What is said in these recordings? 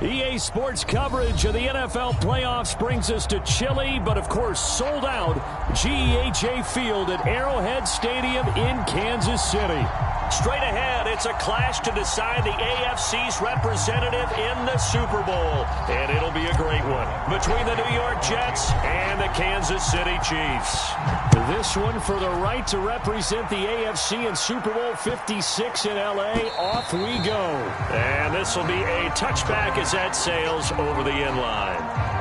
EA Sports coverage of the NFL playoffs brings us to chilly, but of course sold out GEHA Field at Arrowhead Stadium in Kansas City. Straight ahead, it's a clash to decide the AFC's representative in the Super Bowl. And it'll be a great one between the New York Jets and the Kansas City Chiefs. This one for the right to represent the AFC in Super Bowl 56 in LA. Off we go. And this will be a touchback as that sails over the end line.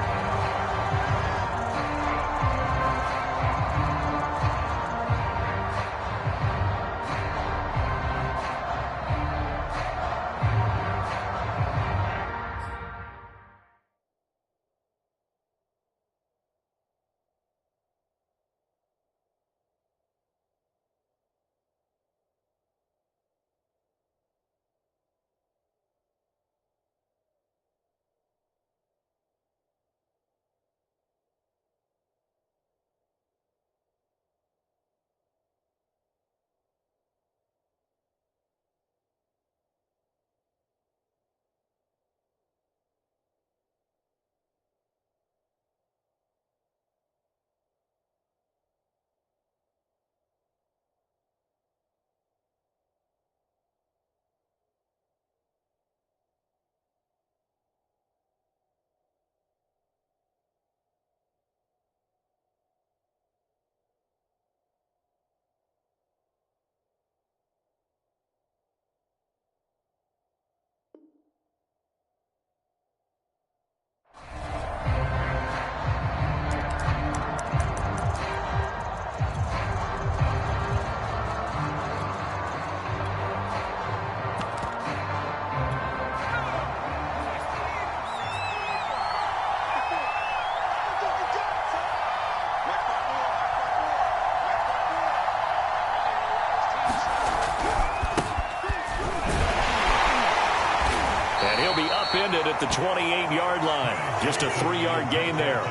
Upended at the 28-yard line. Just a 3-yard gain there.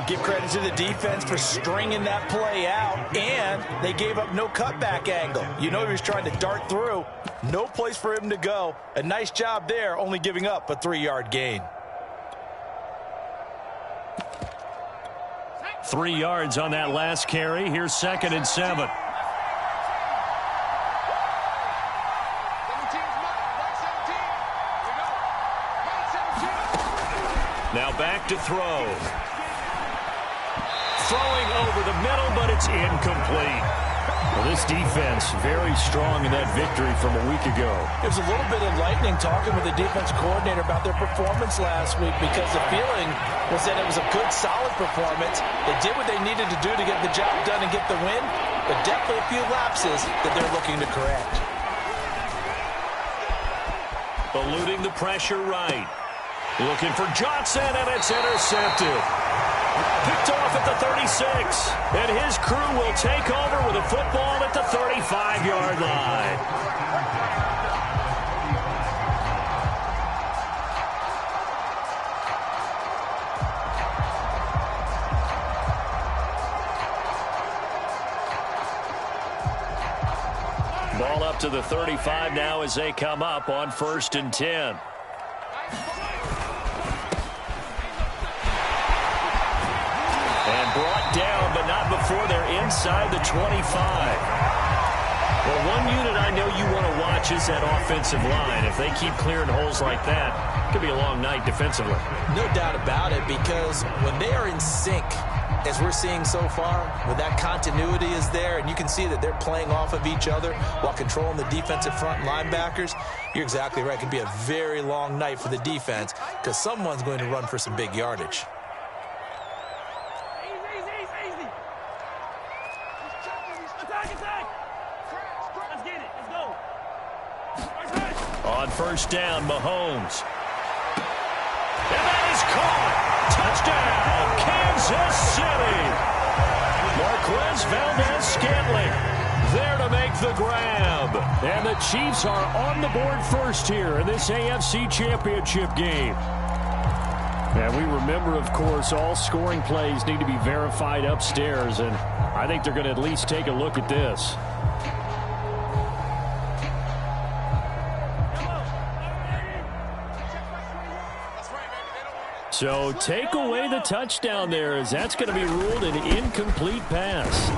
Give credit to the defense for stringing that play out, and they gave up no cutback angle. You know he was trying to dart through. No place for him to go. A nice job there, only giving up a 3-yard gain. 3 yards on that last carry. Here's 2nd and 7. Now back to throw. Throwing over the middle, but it's incomplete. Well, this defense very strong in that victory from a week ago. It was a little bit enlightening talking with the defense coordinator about their performance last week, because the feeling was that it was a good, solid performance. They did what they needed to do to get the job done and get the win, but definitely a few lapses that they're looking to correct. Eluding the pressure right. Looking for Johnson, and it's intercepted. Picked off at the 36. And his crew will take over with a football at the 35-yard line. Ball up to the 35 now as they come up on 1st and 10. Brought down, but not before they're inside the 25. Well, one unit I know you want to watch is that offensive line. If they keep clearing holes like that, it could be a long night defensively. No doubt about it, because when they are in sync, as we're seeing so far, when that continuity is there, and you can see that they're playing off of each other while controlling the defensive front linebackers, you're exactly right. It could be a very long night for the defense, because someone's going to run for some big yardage. On 1st down, Mahomes. And that is caught. Touchdown, Kansas City. Marquez Valdez-Scantling there to make the grab. And the Chiefs are on the board first here in this AFC Championship game. And we remember, of course, all scoring plays need to be verified upstairs, and I think they're going to at least take a look at this. So take away the touchdown there, as that's going to be ruled an incomplete pass.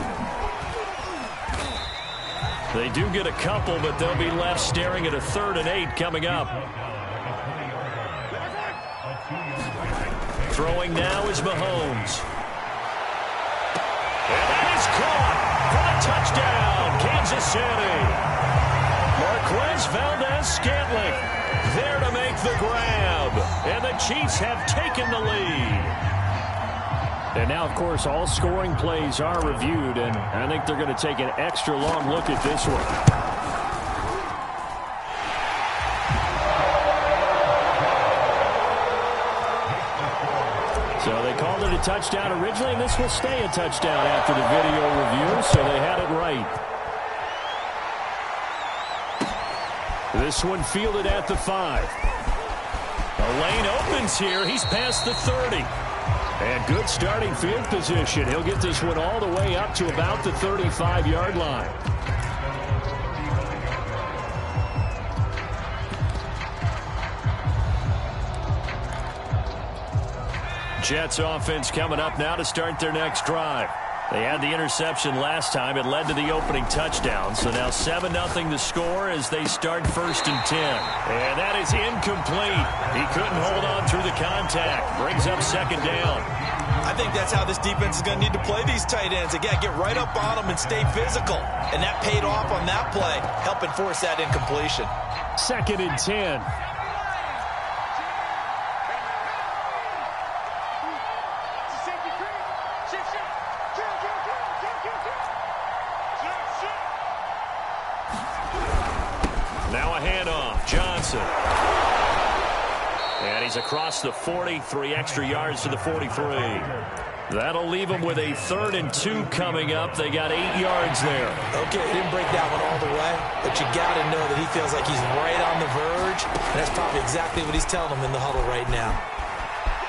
They do get a couple, but they'll be left staring at a 3rd and 8 coming up. Throwing now is Mahomes. And that is caught for the touchdown, Kansas City. Marquez Valdez-Scantling there to make the grab. And the Chiefs have taken the lead. And now, of course, all scoring plays are reviewed, and I think they're going to take an extra long look at this one. So they called it a touchdown originally, and this will stay a touchdown after the video review, so they had it right. This one fielded at the 5. The lane opens here. He's past the 30. And good starting field position. He'll get this one all the way up to about the 35-yard line. Jets offense coming up now to start their next drive. They had the interception last time. It led to the opening touchdown. So now 7-0 the score as they start 1st and 10. And that is incomplete. He couldn't hold on through the contact. Brings up 2nd down. I think that's how this defense is going to need to play these tight ends. Again, get right up on them and stay physical. And that paid off on that play, helping force that incompletion. 2nd and 10. Now a handoff. Johnson. And he's across the 40, 3 extra yards to the 43. That'll leave him with a 3rd and 2 coming up. They got 8 yards there. Okay, he didn't break that one all the way, but you got to know that he feels like he's right on the verge, and that's probably exactly what he's telling them in the huddle right now.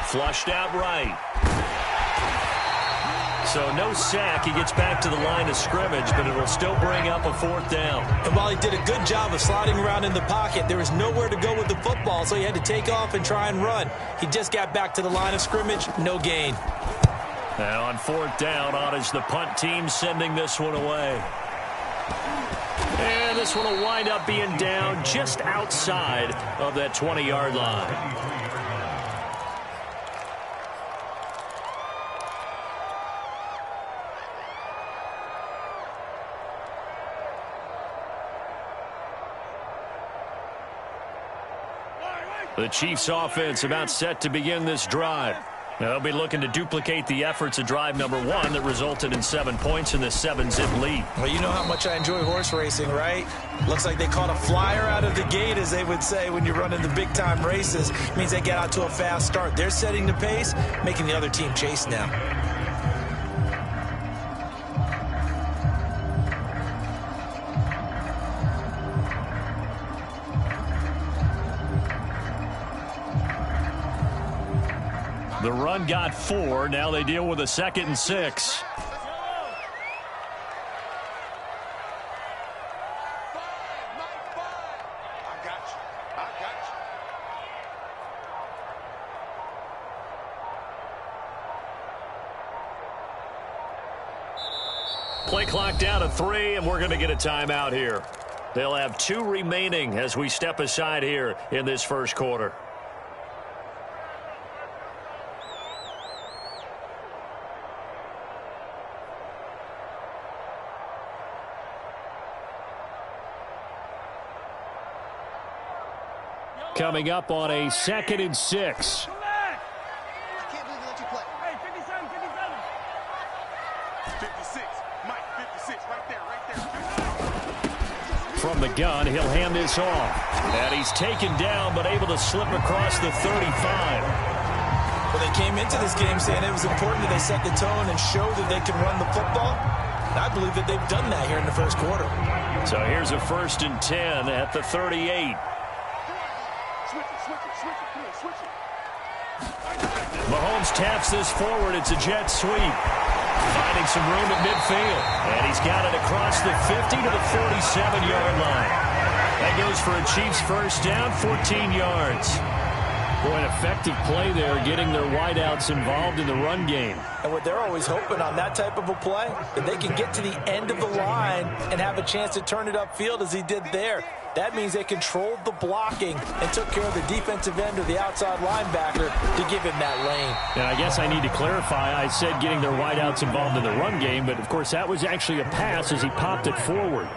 Flushed out right. So no sack. He gets back to the line of scrimmage, but it'll still bring up a 4th down. And while he did a good job of sliding around in the pocket, there was nowhere to go with the football, so he had to take off and try and run. He just got back to the line of scrimmage, no gain. Now on 4th down, on is the punt team sending this one away. And this one will wind up being down just outside of that 20-yard line. The Chiefs offense about set to begin this drive. Now they'll be looking to duplicate the efforts of drive number 1 that resulted in 7 points in the 7-zip lead. Well, you know how much I enjoy horse racing, right? Looks like they caught a flyer out of the gate, as they would say when you're running the big-time races. It means they get out to a fast start. They're setting the pace, making the other team chase now. The run got 4. Now they deal with a 2nd and 6. Play clock down to 3, and we're going to get a timeout here. They'll have 2 remaining as we step aside here in this first quarter. Coming up on a 2nd and 6. From the gun, he'll hand this off. And he's taken down, but able to slip across the 35. Well, they came into this game saying it was important that they set the tone and show that they can run the football. And I believe that they've done that here in the first quarter. So here's a 1st and 10 at the 38. Mahomes taps this forward. It's a jet sweep. Finding some room at midfield. And he's got it across the 50 to the 47-yard line. That goes for a Chiefs first down, 14 yards. Boy, an effective play there, getting their wideouts involved in the run game. And what they're always hoping on that type of a play, that they can get to the end of the line and have a chance to turn it upfield as he did there. That means they controlled the blocking and took care of the defensive end or the outside linebacker to give him that lane. And I guess I need to clarify, I said getting their wideouts involved in the run game, but of course that was actually a pass as he popped it forward.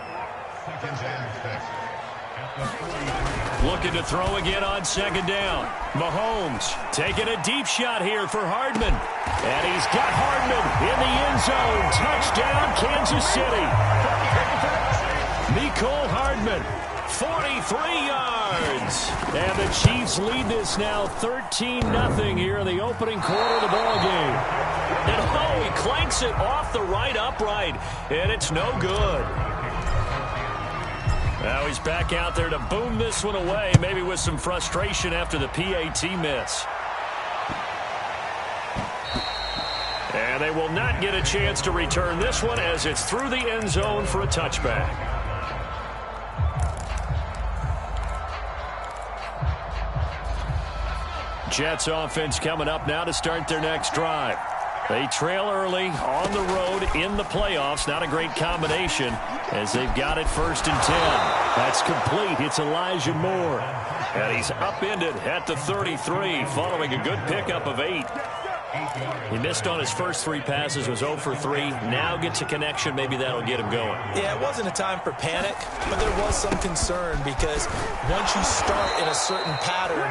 Looking to throw again on second down. Mahomes taking a deep shot here for Hardman. And he's got Hardman in the end zone. Touchdown, Kansas City. Mecole Hardman, 43 yards. And the Chiefs lead this now 13-0 here in the opening quarter of the ball game. And he clanks it off the right upright. And it's no good. Now he's back out there to boom this one away, maybe with some frustration after the PAT miss. And they will not get a chance to return this one as it's through the end zone for a touchback. Jets offense coming up now to start their next drive. They trail early on the road in the playoffs. Not a great combination as they've got it 1st and 10. That's complete. It's Elijah Moore. And he's upended at the 33 following a good pickup of 8. He missed on his first 3 passes, was 0 for 3. Now gets a connection. Maybe that'll get him going. Yeah, it wasn't a time for panic, but there was some concern because once you start in a certain pattern,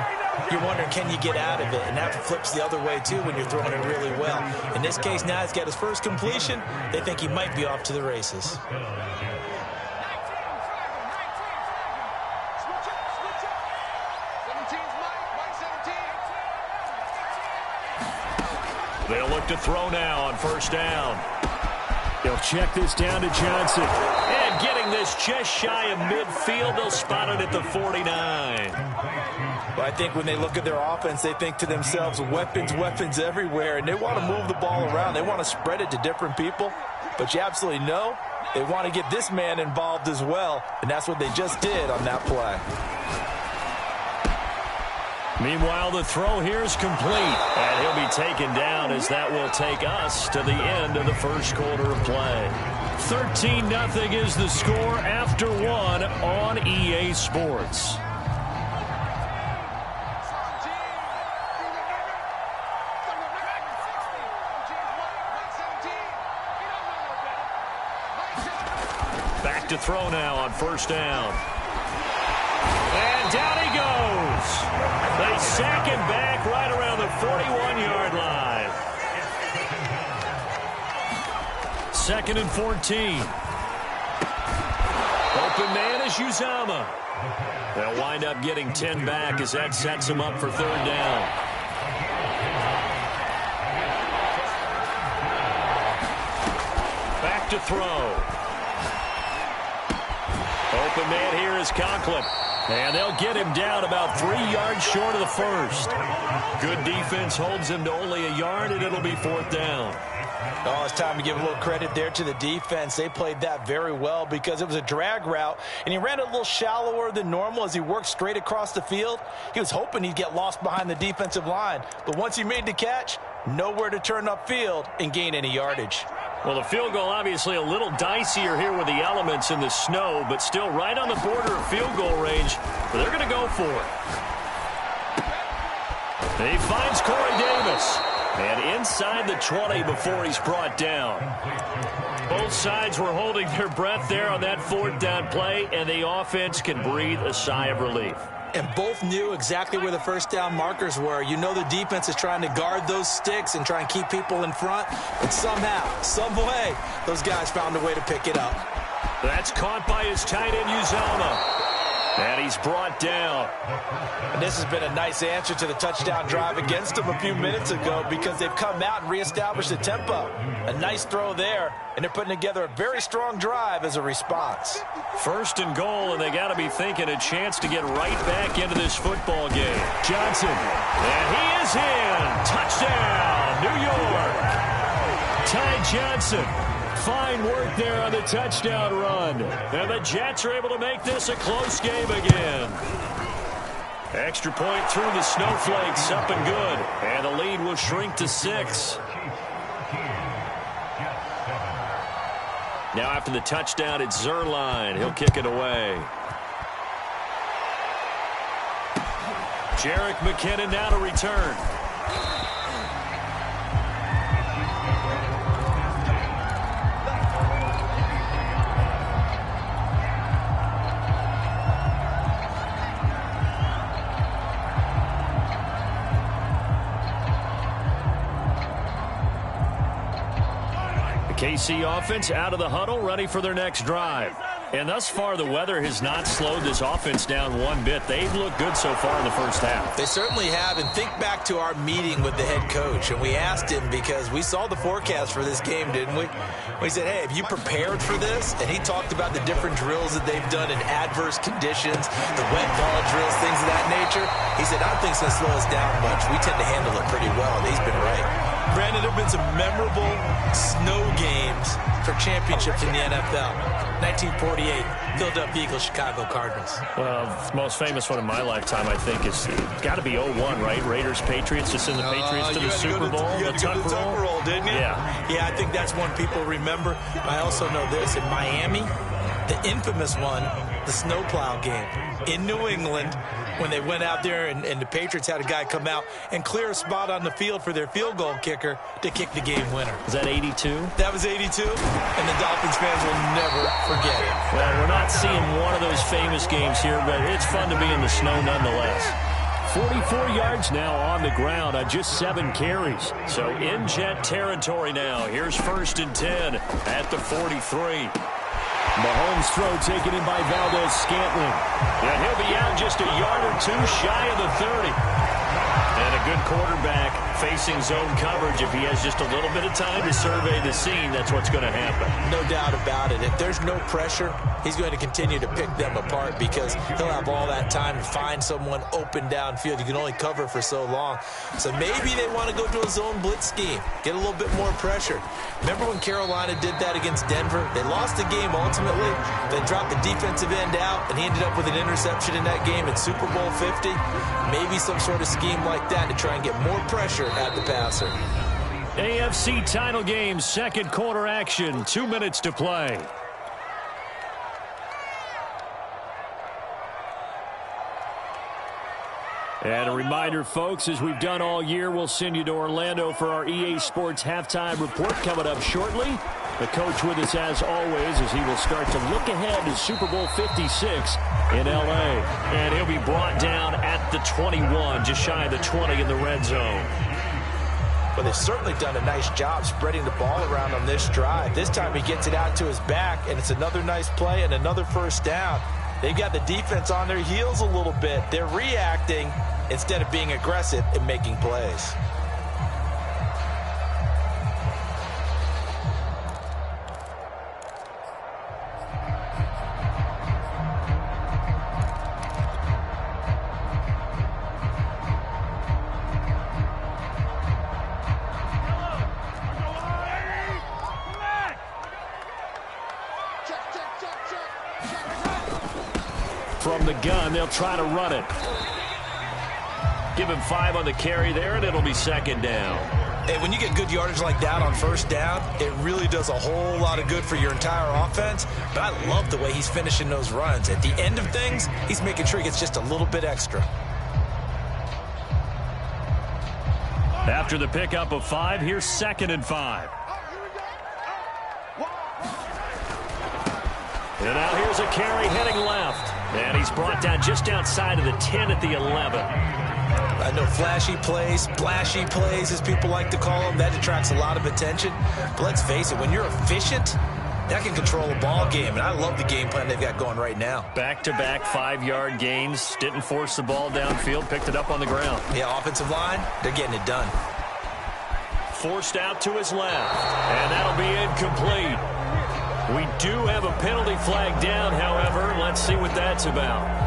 you're wondering, can you get out of it? And that flips the other way, too, when you're throwing it really well. In this case, now he's got his first completion. They think he might be off to the races. They'll look to throw now on 1st down. They'll check this down to Johnson. And getting this just shy of midfield, they'll spot it at the 49. Well, I think when they look at their offense, they think to themselves, weapons, weapons everywhere, and they want to move the ball around. They want to spread it to different people, but you absolutely know they want to get this man involved as well, and that's what they just did on that play. Meanwhile, the throw here is complete, and he'll be taken down as that will take us to the end of the first quarter of play. 13-0 is the score after 1 on EA Sports. Back to throw now on 1st down. And down he goes. They sack him back right around the 41-yard line. 2nd and 14. Open man is Uzomah. They'll wind up getting 10 back as that sets them up for 3rd down. Back to throw. Open man here is Conklin. And they'll get him down about 3 yards short of the 1st. Good defense holds him to only a yard, and it'll be 4th down. Oh, it's time to give a little credit there to the defense. They played that very well because it was a drag route, and he ran a little shallower than normal as he worked straight across the field. He was hoping he'd get lost behind the defensive line, but once he made the catch, nowhere to turn upfield and gain any yardage. Well, the field goal obviously a little dicier here with the elements in the snow, but still right on the border of field goal range. But they're going to go for it. He finds Corey Davis. And inside the 20 before he's brought down. Both sides were holding their breath there on that 4th down play, and the offense can breathe a sigh of relief. And both knew exactly where the 1st down markers were. You know the defense is trying to guard those sticks and try and keep people in front. But somehow, some way, those guys found a way to pick it up. That's caught by his tight end, Uzomah. And he's brought down. And this has been a nice answer to the touchdown drive against them a few minutes ago because they've come out and reestablished the tempo. A nice throw there, and they're putting together a very strong drive as a response. 1st and goal, and they got to be thinking a chance to get right back into this football game. Johnson, and he is in. Touchdown, New York. Ty Johnson. Fine work there on the touchdown run. And the Jets are able to make this a close game again. Extra point through the snowflakes, up and good. And the lead will shrink to 6. Now after the touchdown, it's Zerline. He'll kick it away. Jerick McKinnon now to return. KC offense out of the huddle, ready for their next drive. And thus far, the weather has not slowed this offense down one bit. They've looked good so far in the first half. They certainly have. And think back to our meeting with the head coach. And we asked him, because we saw the forecast for this game, didn't we? We said, hey, have you prepared for this? And he talked about the different drills that they've done in adverse conditions, the wet ball drills, things of that nature. He said, I don't think it's going to slow us down much. We tend to handle it pretty well. And he's been right. Brandon, there have been some memorable snow games for championships in the NFL. 1948, Philadelphia Eagles, Chicago Cardinals. Well, the most famous one in my lifetime, I think, is got to be 01, right? Raiders, Patriots, just send the Patriots to the Super Bowl. You had to go to the tuck roll, didn't you? Yeah. Yeah, I think that's one people remember. I also know this. In Miami, the infamous one, the snowplow game in New England, when they went out there and the Patriots had a guy come out and clear a spot on the field for their field goal kicker to kick the game winner. Is that 82? That was 82, and the Dolphins fans will never forget it. Well, we're not seeing one of those famous games here, but it's fun to be in the snow nonetheless. 44 yards now on the ground on just 7 carries. So in Jet territory now. Here's 1st and 10 at the 43. Mahomes' throw taken in by Valdez-Scantling. And he'll be out just a yard or two shy of the 30. And a good quarterback facing zone coverage. If he has just a little bit of time to survey the scene, that's what's going to happen. No doubt about it. If there's no pressure, he's going to continue to pick them apart because he'll have all that time to find someone open downfield. You can only cover for so long. So maybe they want to go to a zone blitz scheme, get a little bit more pressure. Remember when Carolina did that against Denver? They lost the game ultimately. They dropped the defensive end out, and he ended up with an interception in that game in Super Bowl 50. Maybe some sort of scheme like that to try and get more pressure at the passer. AFC title game, second quarter action, 2 minutes to play. And a reminder, folks, as we've done all year, we'll send you to Orlando for our EA Sports halftime report coming up shortly. The coach with us as always as he will start to look ahead to Super Bowl 56 in L.A. And he'll be brought down at the 21, just shy of the 20 in the red zone. Well, they've certainly done a nice job spreading the ball around on this drive. This time he gets it out to his back, and it's another nice play and another first down. They've got the defense on their heels a little bit. They're reacting instead of being aggressive and making plays. From the gun, they'll try to run it. Give him 5 on the carry there, and it'll be second down. Hey, when you get good yardage like that on first down, it really does a whole lot of good for your entire offense. But I love the way he's finishing those runs. At the end of things, he's making sure he gets just a little bit extra. After the pickup of 5, here's 2nd and 5. And now here's a carry heading left. And he's brought down just outside of the 10 at the 11. I know flashy plays, splashy plays, as people like to call them, that attracts a lot of attention. But let's face it, when you're efficient, that can control a ball game. And I love the game plan they've got going right now. Back-to-back 5-yard gains. Didn't force the ball downfield. Picked it up on the ground. Yeah, offensive line, they're getting it done. Forced out to his left. And that'll be incomplete. We do have a penalty flag down, however. Let's see what that's about.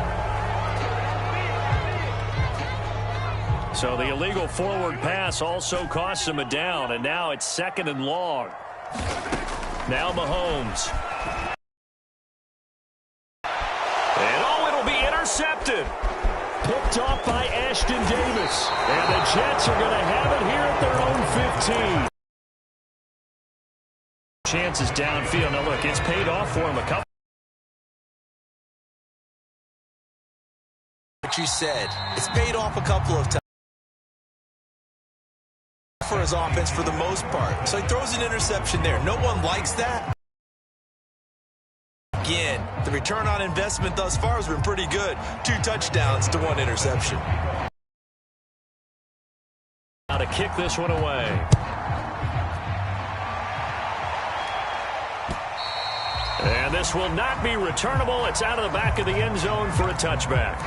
So the illegal forward pass also costs him a down, and now it's 2nd and long. Now Mahomes. And oh, it'll be intercepted. picked off by Ashton Davis. And the Jets are going to have it here at their own 15. Chances downfield. Now, look, it's paid off for him a couple. What you said, it's paid off a couple of times for his offense for the most part. So he throws an interception there. No one likes that. Again, the return on investment thus far has been pretty good. 2 touchdowns to 1 interception. Now to kick this one away. And this will not be returnable. It's out of the back of the end zone for a touchback.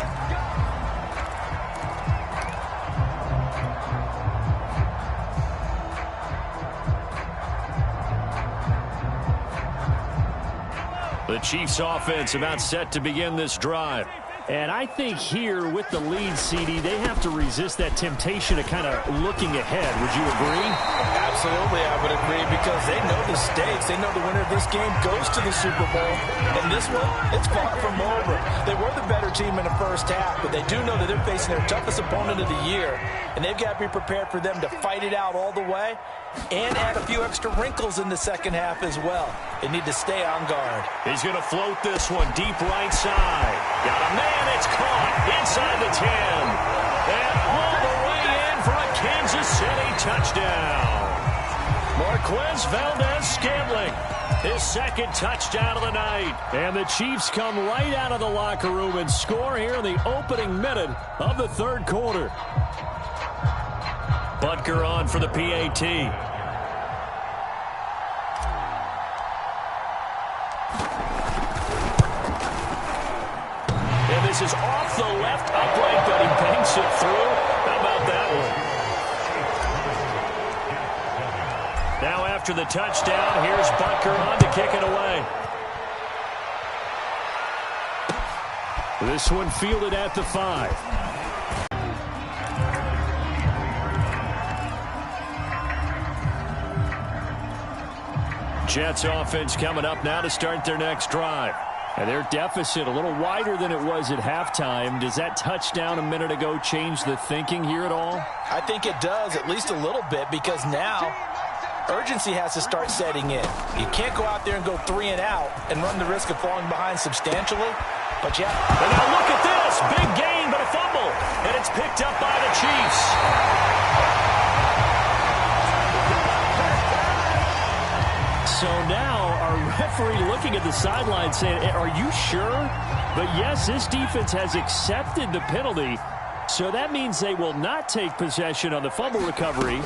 The Chiefs offense about set to begin this drive. And I think here with the lead, CD, they have to resist that temptation of kind of looking ahead. Would you agree? Absolutely, I would agree, because they know the stakes. They know the winner of this game goes to the Super Bowl. And this one, it's far from over. They were the better team in the first half, but they do know that they're facing their toughest opponent of the year. And they've got to be prepared for them to fight it out all the way and add a few extra wrinkles in the second half as well. They need to stay on guard. He's going to float this one deep right side. Got a man. It's caught inside the 10. And all the way in for a Kansas City touchdown. Marquez Valdez-Scantling, his second touchdown of the night. And the Chiefs come right out of the locker room and score here in the opening minute of the third quarter. Butker on for the PAT. This is off the left upright, but he banks it through. How about that one? Now after the touchdown, here's Butker on to kick it away. This one fielded at the 5. Jets offense coming up now to start their next drive. And their deficit a little wider than it was at halftime. Does that touchdown a minute ago change the thinking here at all? I think it does, at least a little bit, because now urgency has to start setting in. You can't go out there and go 3 and out and run the risk of falling behind substantially. But yeah. And now look at this. Big gain, but a fumble. And it's picked up by the Chiefs. So now our referee looking at the sideline saying, are you sure? But yes, this defense has accepted the penalty. So that means they will not take possession on the fumble recovery.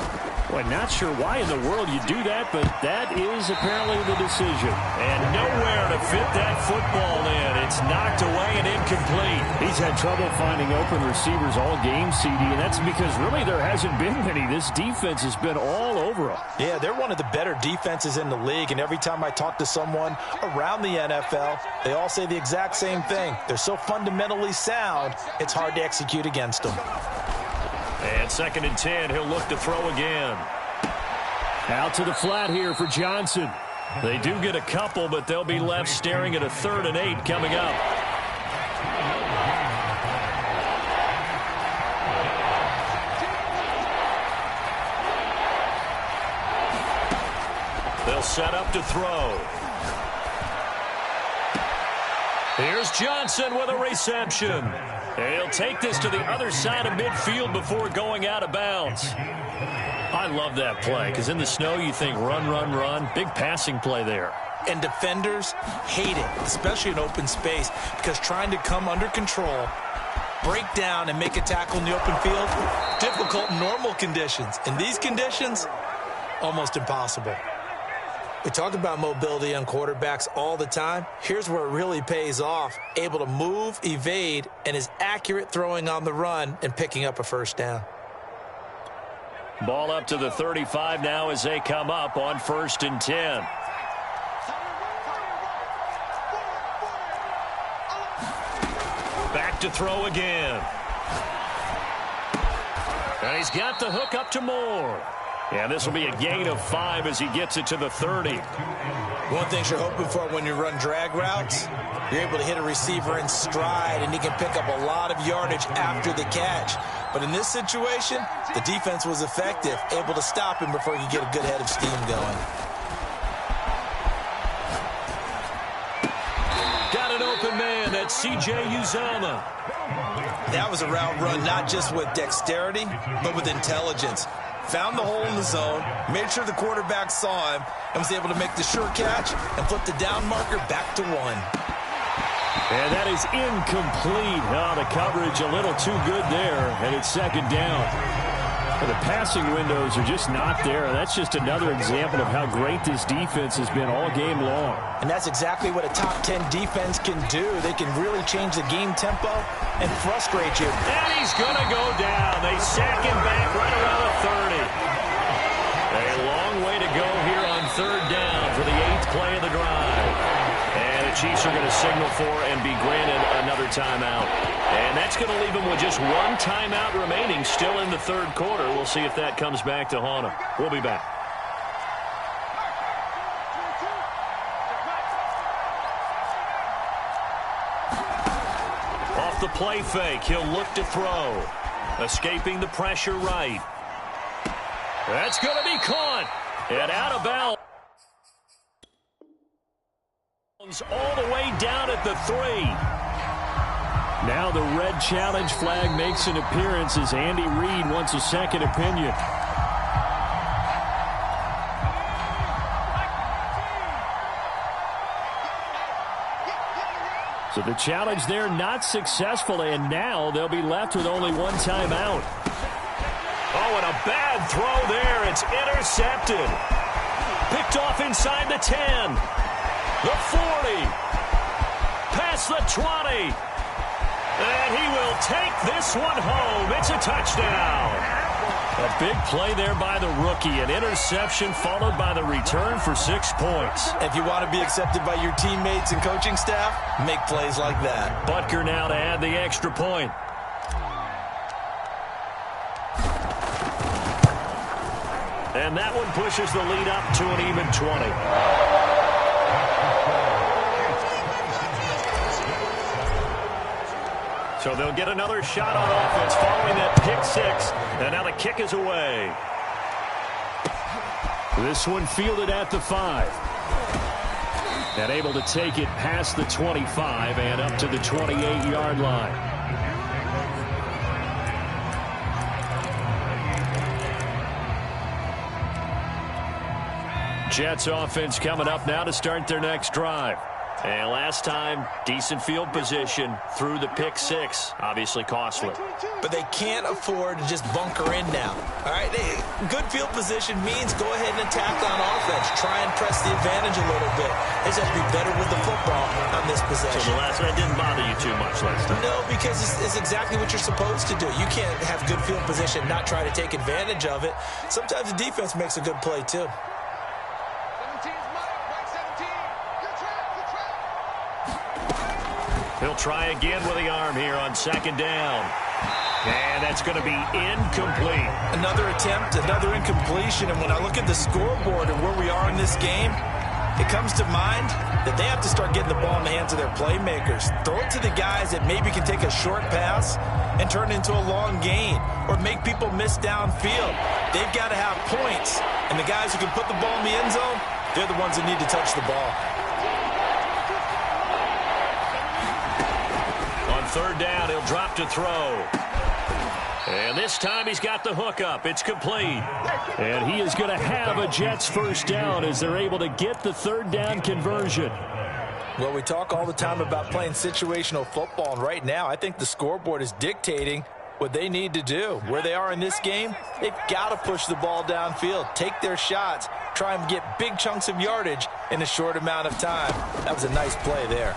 Well, not sure why in the world you do that, but that is apparently the decision. And nowhere to fit that football in. It's knocked away and incomplete. He's had trouble finding open receivers all game, CD, and that's because really there hasn't been many. This defense has been all over them. Yeah, they're one of the better defenses in the league, and every time I talk to someone around the NFL, they all say the exact same thing. They're so fundamentally sound, it's hard to execute against them. And 2nd and 10, he'll look to throw again. Out to the flat here for Johnson. They do get a couple, but they'll be left staring at a 3rd and 8 coming up. They'll set up to throw. Here's Johnson with a reception. And he'll take this to the other side of midfield before going out of bounds. I love that play because in the snow you think run, run, run. Big passing play there. And defenders hate it, especially in open space, because trying to come under control, break down, and make a tackle in the open field, difficult in normal conditions. In these conditions, almost impossible. We talk about mobility on quarterbacks all the time. Here's where it really pays off. Able to move, evade, and is accurate throwing on the run and picking up a first down. Ball up to the 35 now as they come up on 1st and 10. Back to throw again. And he's got the hook up to Moore. And this will be a gain of 5 as he gets it to the 30. One thing you're hoping for when you run drag routes, You're able to hit a receiver in stride, and he can pick up a lot of yardage after the catch. But in this situation, the defense was effective, able to stop him before he could get a good head of steam going. Got an open man. That's C.J. Uzomah. That was a route run not just with dexterity, but with intelligence. Found the hole in the zone, made sure the quarterback saw him, and was able to make the sure catch and flip the down marker back to 1. And that is incomplete. Oh, the coverage a little too good there, and it's second down. And the passing windows are just not there. That's just another example of how great this defense has been all game long. And that's exactly what a top 10 defense can do. They can really change the game tempo and frustrate you. And he's going to go down. They sack him back right around the 30. A long way to go here on third down for the 8th play of the drive. And the Chiefs are going to signal for and be granted another timeout. And that's going to leave them with just one timeout remaining still in the third quarter. We'll see if that comes back to haunt them. We'll be back. Off the play fake, he'll look to throw. Escaping the pressure right. That's going to be caught. And out of bounds. All the way down at the 3. Now the red challenge flag makes an appearance as Andy Reid wants a second opinion. So the challenge there not successful, and now they'll be left with only one timeout. Oh, and a bad throw there. It's intercepted. Picked off inside the 10. The 40. Past the 20. And he will take this one home. It's a touchdown. A big play there by the rookie. An interception followed by the return for 6 points. If you want to be accepted by your teammates and coaching staff, make plays like that. Butker now to add the extra point. And that one pushes the lead up to an even 20. So they'll get another shot on offense following that pick 6. And now the kick is away. This one fielded at the 5. And able to take it past the 25 and up to the 28-yard line. Jets offense coming up now to start their next drive. And last time, decent field position through the pick 6. Obviously costly. But they can't afford to just bunker in now. All right, good field position means go ahead and attack on offense. Try and press the advantage a little bit. They just have to be better with the football on this possession. So the last one didn't bother you too much last time? No, because it's exactly what you're supposed to do. You can't have good field position, not try to take advantage of it. Sometimes the defense makes a good play, too. He'll try again with the arm here on second down. And that's going to be incomplete. Another attempt, another incompletion. And when I look at the scoreboard and where we are in this game, it comes to mind that they have to start getting the ball in the hands of their playmakers. Throw it to the guys that maybe can take a short pass and turn it into a long gain or make people miss downfield. They've got to have points. And the guys who can put the ball in the end zone, they're the ones that need to touch the ball. Third down, he'll drop to throw. And this time he's got the hook up. It's complete. And he is going to have a Jets first down as they're able to get the third down conversion. Well, we talk all the time about playing situational football, and right now I think the scoreboard is dictating what they need to do. Where they are in this game, they've got to push the ball downfield, take their shots, try and get big chunks of yardage in a short amount of time. That was a nice play there.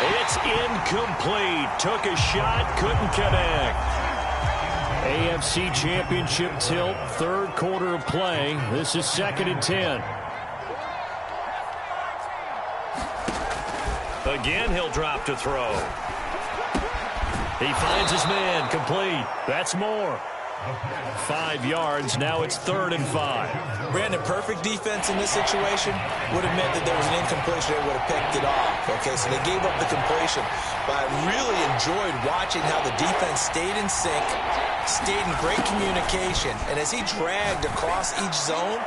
It's incomplete. Took a shot, couldn't connect. AFC Championship tilt, third quarter of play. This is 2nd and 10. Again, he'll drop to throw. He finds his man, complete. That's more. 5 yards. Now it's 3rd and 5. Brandon, perfect defense in this situation would have meant that there was an incompletion. They would have picked it off. Okay, so they gave up the completion. But I really enjoyed watching how the defense stayed in sync, stayed in great communication. And as he dragged across each zone,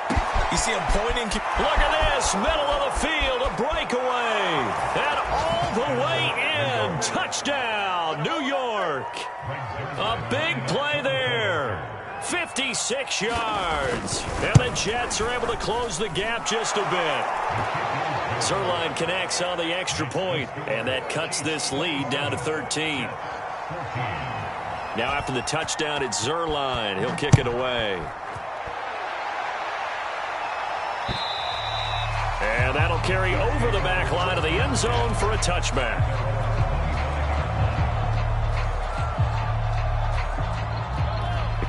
you see him pointing. Look at this. Middle of the field. A breakaway. And all the way in. Touchdown, New York. A big play there. 56 yards. And the Jets are able to close the gap just a bit. Zerline connects on the extra point, and that cuts this lead down to 13. Now after the touchdown, it's Zerline. He'll kick it away. And that'll carry over the back line of the end zone for a touchback.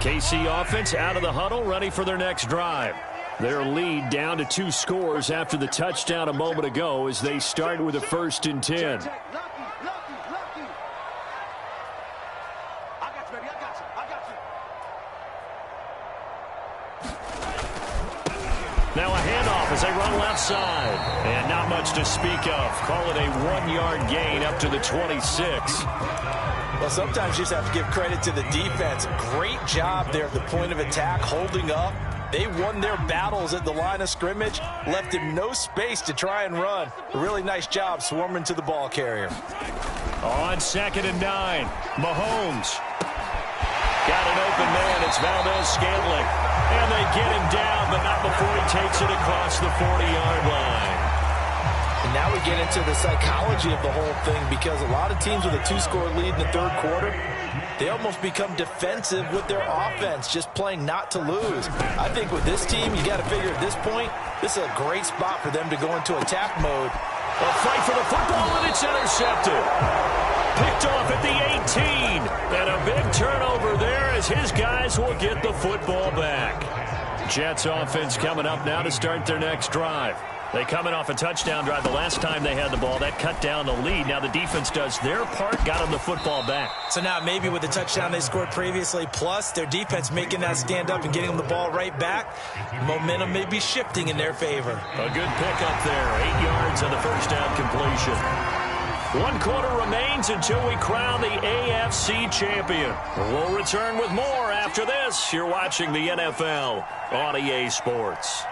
KC offense out of the huddle, ready for their next drive. Their lead down to 2 scores after the touchdown a moment ago as they start with a 1st and 10. Now a handoff as they run left side. And not much to speak of. Call it a 1-yard gain up to the 26. Well, sometimes you just have to give credit to the defense. Great job there at the point of attack, holding up. They won their battles at the line of scrimmage, left him no space to try and run. A really nice job swarming to the ball carrier. On 2nd and 9, Mahomes. Got an open man. It's Valdez-Scantling. And they get him down, but not before he takes it across the 40-yard line. And now we get into the psychology of the whole thing, because a lot of teams with a 2-score lead in the 3rd quarter, they almost become defensive with their offense, just playing not to lose. I think with this team, you got to figure at this point, this is a great spot for them to go into attack mode. A fight for the football, and it's intercepted. Picked off at the 18. And a big turnover there as his guys will get the football back. Jets offense coming up now to start their next drive. They coming off a touchdown drive the last time they had the ball. That cut down the lead. Now the defense does their part, got them the football back. So now maybe with the touchdown they scored previously, plus their defense making that stand up and getting them the ball right back, momentum may be shifting in their favor. A good pickup there. 8 yards on the first down completion. 1 quarter remains until we crown the AFC champion. We'll return with more after this. You're watching the NFL on EA Sports.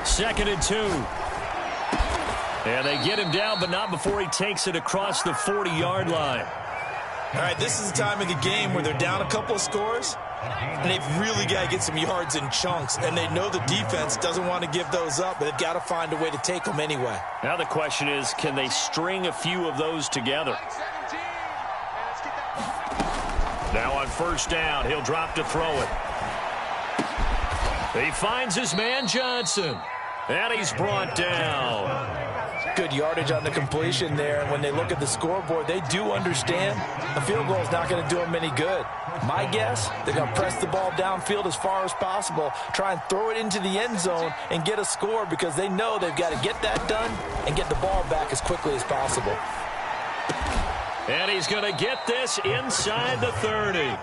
2nd and 2. And they get him down, but not before he takes it across the 40-yard line. All right, this is the time of the game where they're down a couple of scores, and they've really got to get some yards in chunks, and they know the defense doesn't want to give those up, but they've got to find a way to take them anyway. Now the question is, can they string a few of those together? Now on 1st down, he'll drop to throw it. He finds his man Johnson, and he's brought down. Good yardage on the completion there, and when they look at the scoreboard, they do understand a field goal is not going to do them any good. My guess, they're going to press the ball downfield as far as possible, try and throw it into the end zone and get a score, because they know they've got to get that done and get the ball back as quickly as possible. And he's going to get this inside the 30.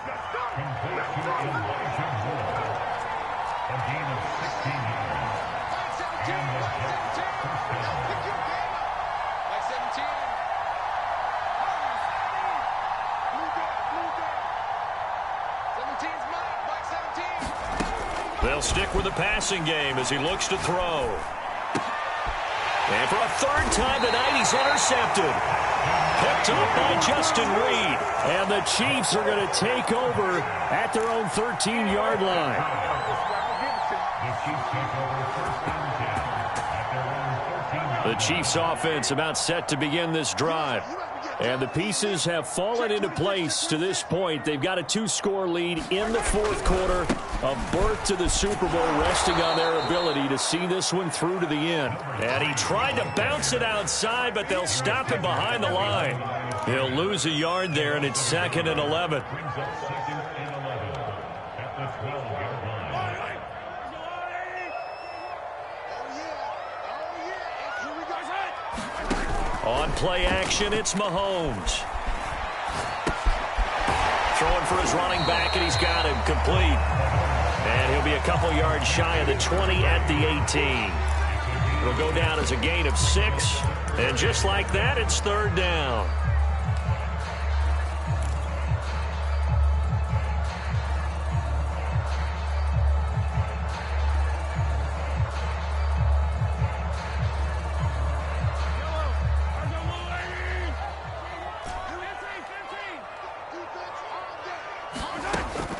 They'll stick with the passing game as he looks to throw. And for a 3rd time tonight, he's intercepted. Picked up by Justin Reed. And the Chiefs are going to take over at their own 13-yard line. The Chiefs offense about set to begin this drive. And the pieces have fallen into place to this point. They've got a 2-score lead in the 4th quarter. A berth to the Super Bowl resting on their ability to see this one through to the end. And he tried to bounce it outside, but they'll stop him behind the line. He'll lose a yard there, and it's 2nd and 11. On play action, it's Mahomes. throwing for his running back, and he's got him complete. And he'll be a couple yards shy of the 20 at the 18. It'll go down as a gain of 6. And just like that, it's third down.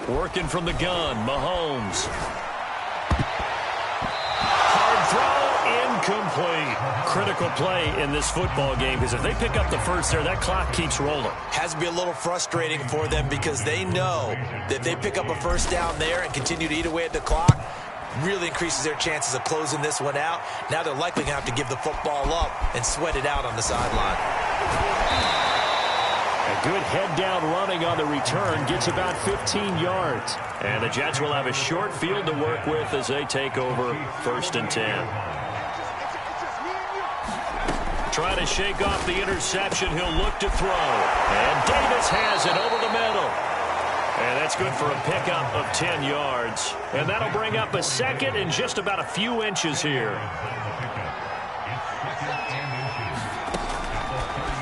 Working from the gun, Mahomes. Hard throw, incomplete. Critical play in this football game, because if they pick up the first there, that clock keeps rolling. Has to be a little frustrating for them, because they know that if they pick up a first down there and continue to eat away at the clock, really increases their chances of closing this one out. Now they're likely going to have to give the football up and sweat it out on the sideline. A good head-down running on the return gets about 15 yards. And the Jets will have a short field to work with as they take over 1st and 10. Trying to shake off the interception. He'll look to throw. And Davis has it over the middle. And that's good for a pickup of 10 yards. And that'll bring up a second and just about a few inches here.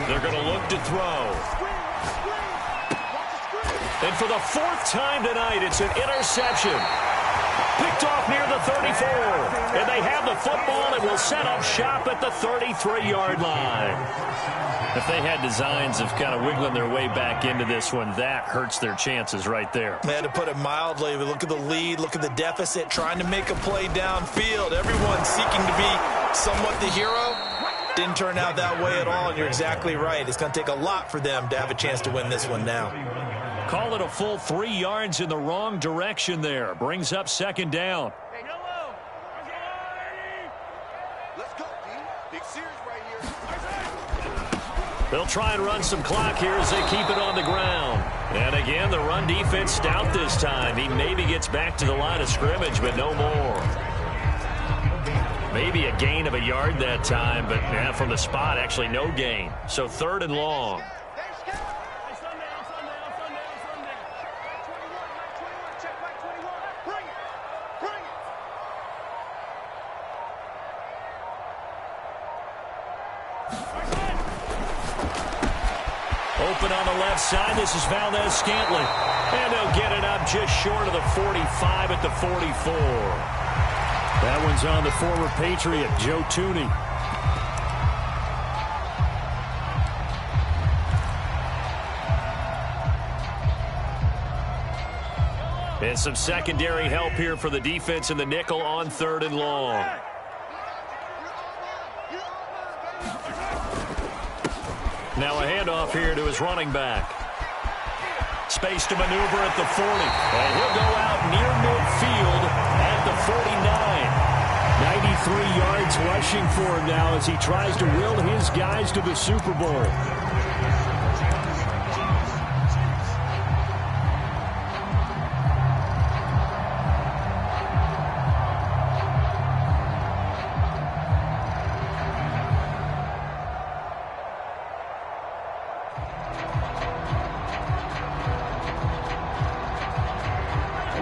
They're going to look to throw. And for the 4th time tonight, it's an interception. Picked off near the 34. And they have the football and will set up shop at the 33-yard line. If they had designs of kind of wiggling their way back into this one, that hurts their chances right there. Man, to put it mildly, look at the lead, look at the deficit, trying to make a play downfield. Everyone seeking to be somewhat the hero. Didn't turn out that way at all, and you're exactly right. It's going to take a lot for them to have a chance to win this one now. Call it a full 3 yards in the wrong direction there. Brings up 2nd down. Let's go, D. Big series right here. They'll try and run some clock here as they keep it on the ground. And again, the run defense stout this time. He maybe gets back to the line of scrimmage, but no more. Maybe a gain of a yard that time, but from the spot, actually no gain. So 3rd and long. Open on the left side. This is Valdez-Scantling. And they'll get it up just short of the 45 at the 44. That one's on the former Patriot, Joe Tooney. And some secondary help here for the defense in the nickel on 3rd and long. Now a handoff here to his running back. Space to maneuver at the 40. And he'll go out near midfield at the 49. 93 yards rushing for him now as he tries to will his guys to the Super Bowl.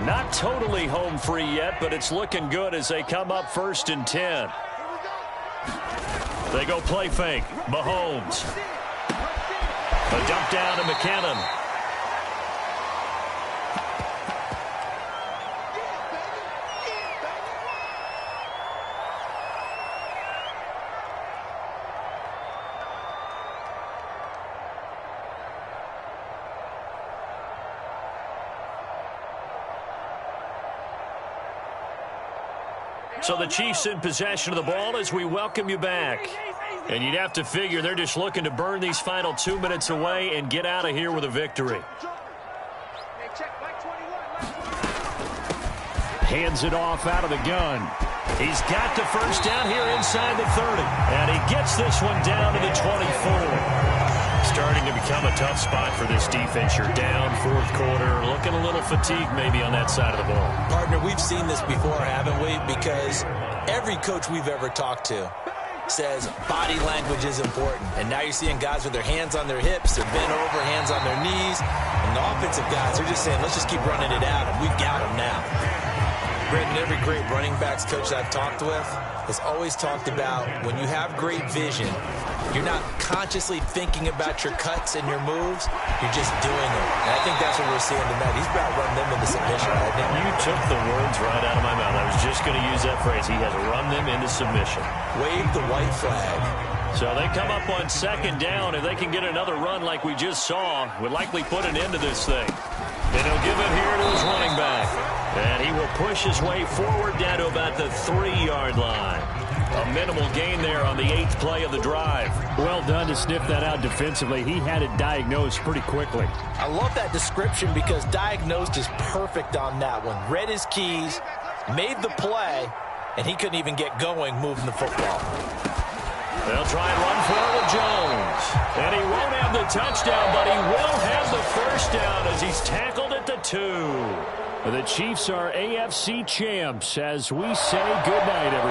Not totally home free yet, but it's looking good as they come up 1st and 10. They go play fake. Mahomes. A dump down to McKinnon. So the Chiefs in possession of the ball as we welcome you back. And you'd have to figure they're just looking to burn these final 2 minutes away and get out of here with a victory. Hands it off out of the gun. He's got the first down here inside the 30. And he gets this one down to the 24. Starting to become a tough spot for this defense. You're down 4th quarter, looking a little fatigued maybe on that side of the ball. Partner, we've seen this before, haven't we? Because every coach we've ever talked to says body language is important. And now you're seeing guys with their hands on their hips, they're bent over, hands on their knees. And the offensive guys are just saying, let's just keep running it out, and we've got them now. Brandon, every great running backs coach I've talked with has always talked about when you have great vision, you're not consciously thinking about your cuts and your moves, you're just doing them. And I think that's what we're seeing tonight. He's about running them into submission right now. You took the words right out of my mouth. I was just going to use that phrase. He has run them into submission. Wave the white flag. So they come up on second down. If they can get another run like we just saw, would likely put an end to this thing. And he'll give it here to his running back. And he will push his way forward down to about the 3-yard line. A minimal gain there on the 8th play of the drive. Well done to sniff that out defensively. He had it diagnosed pretty quickly. I love that description because diagnosed is perfect on that one. Read his keys, made the play, and he couldn't even get going moving the football. They'll try and run for it with Jones. And he won't have the touchdown, but he will have the first down as he's tackled at the 2. The Chiefs are AFC champs as we say goodnight, everyone.